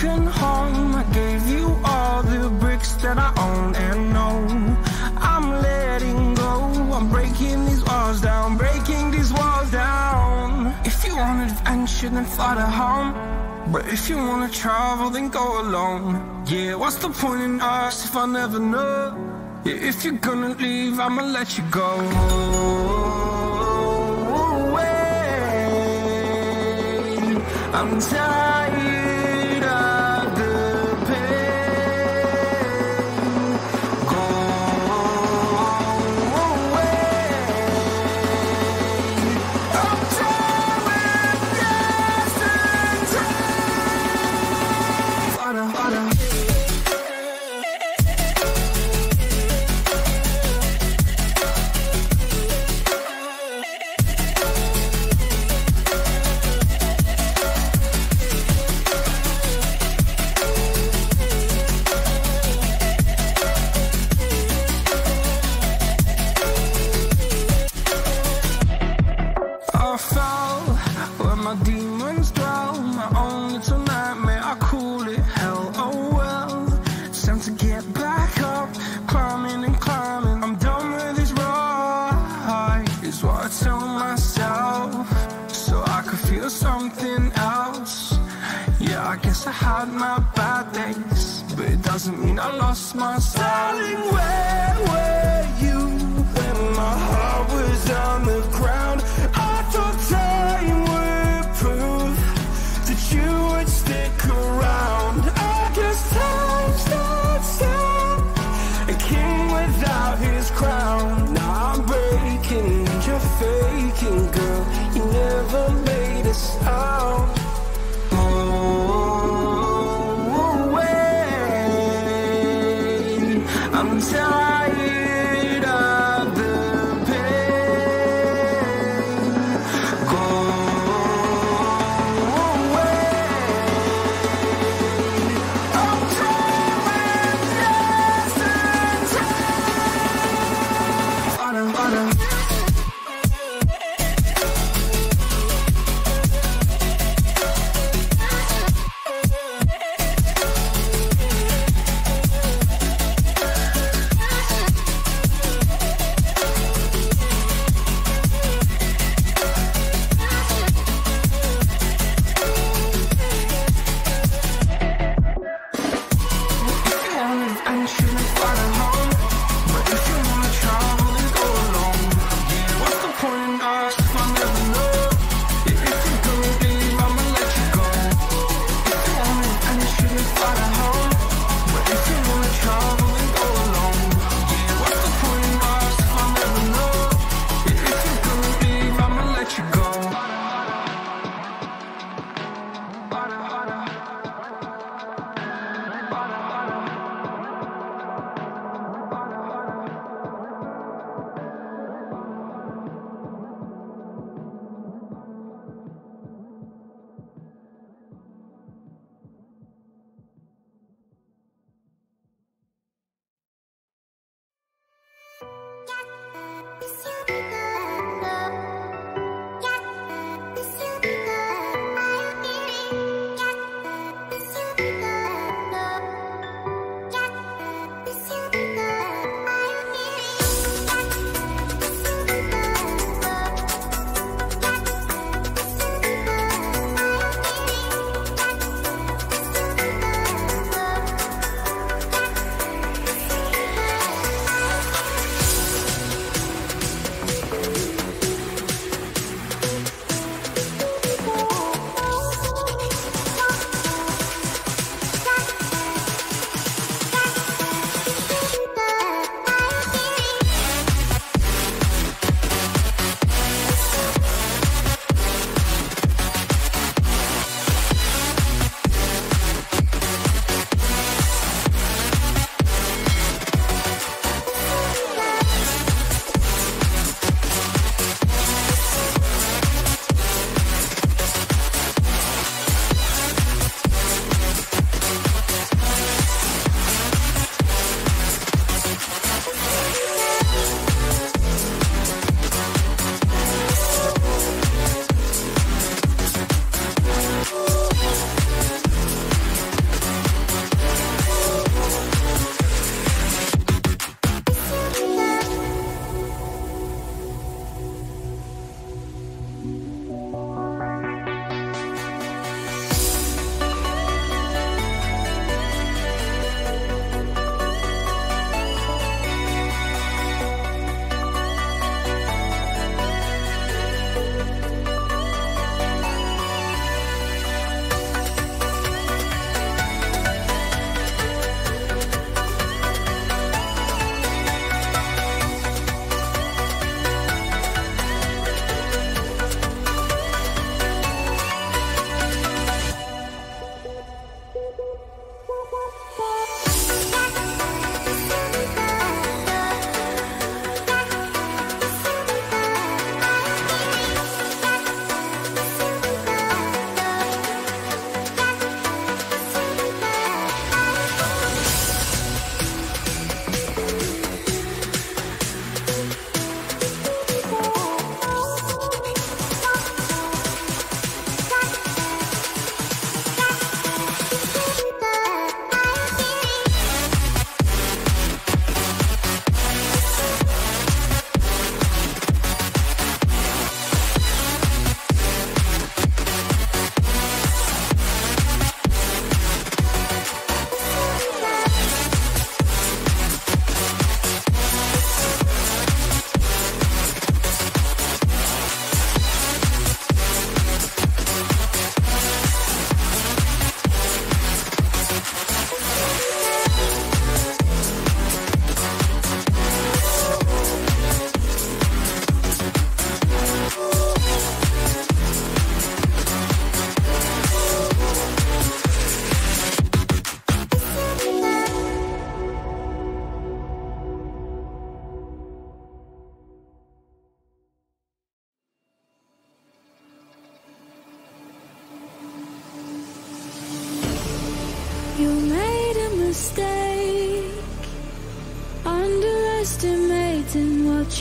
broken home. I gave you all the bricks that I own and know. I'm letting go, I'm breaking these walls down, breaking these walls down. If you want adventure, then fly to home. But if you wanna travel, then go alone. Yeah, what's the point in us if I never know? Yeah, if you're gonna leave, I'ma let you go. Wait, I'm tired of the pain. Go away. I'm tired of yesterday. Harder, harder. I fell where my demons dwell, my own little nightmare, I call it hell. Oh well, it's time to get back up, climbing and climbing. I'm done with this ride, is what I tell myself, so I could feel something else. Yeah, I guess I had my bad days, but it doesn't mean I lost myself. Darling, where were you when my heart was on the ground? I thought time would prove that you would stick around. I guess time stood still, a king without his crown. Now I'm breaking and you're faking, girl. You never made a sound. Oh, wait, I'm tired of the pain. Go away. I'm tired of yesterday. Harder, harder.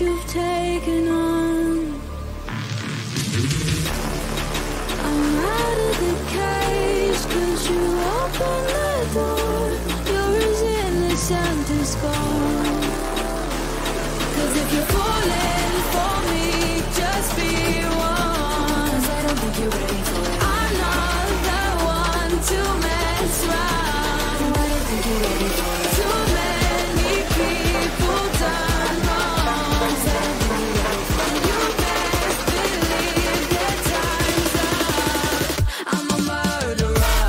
you've taken on. I'm out of the cage, 'cause you opened the door. You're as innocent as gone. 'Cause if you're falling for me, just be one. 'Cause I don't think you're ready for it. I'm not the one to mess around. I don't think you're ready for it. Too many people done wrong. 'Cause I don't think you're ready for it. You best believe that time's up. I'm a murderer.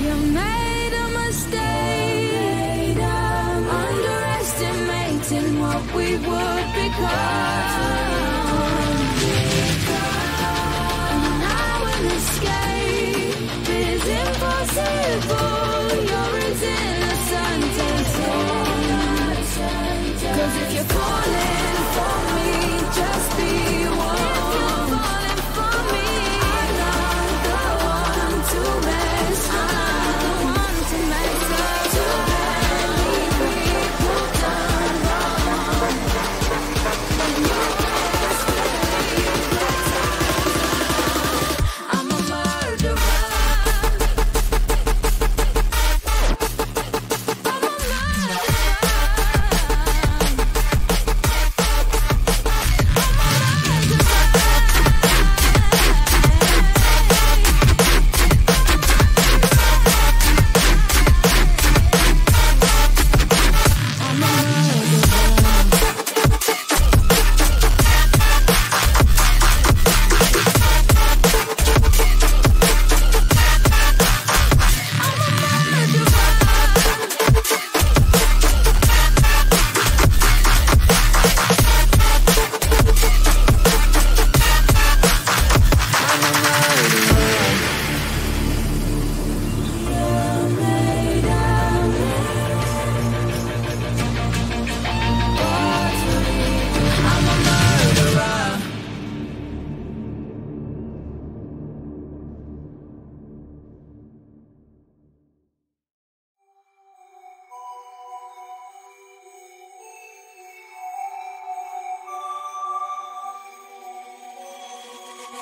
You made a mistake, underestimating what we would become. And now an escape is impossible. You're as innocent as gone. 'Cause if you're falling for me, just be one. Falling for me, I'm not the one to mess up. To mess up. Too many people done wrong. You best believe that I'm a murderer. I'm a murderer.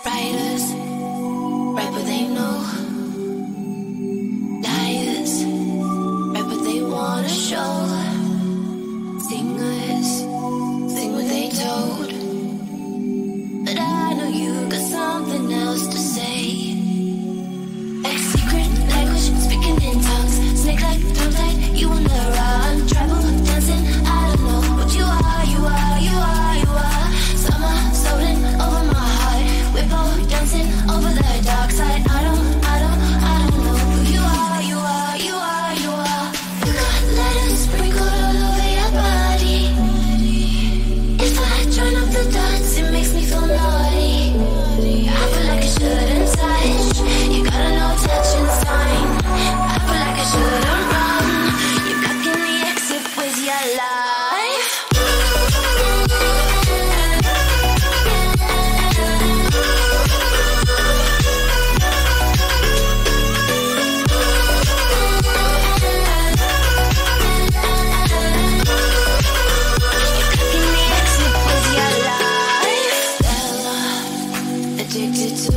Writers, write what they know. Liars, write what they wanna show. Singers, sing what they told. But I know you got something else to say. A secret language, speaking in tongues. Snake like, tongue tight, you on the run. Tribal, dancing, I don't know what you are, you are, you are, you are. Summer, floating over my heart. Whippo, dancing over the dark side. I don't know who you are, you are, you are, you are. You got letters sprinkled all over your body. If I join up the dance, it makes me feel naughty. I feel like I shouldn't touch. You got a no touching sign. I feel like I shouldn't run. You're blocking the exit with your life. Addicted to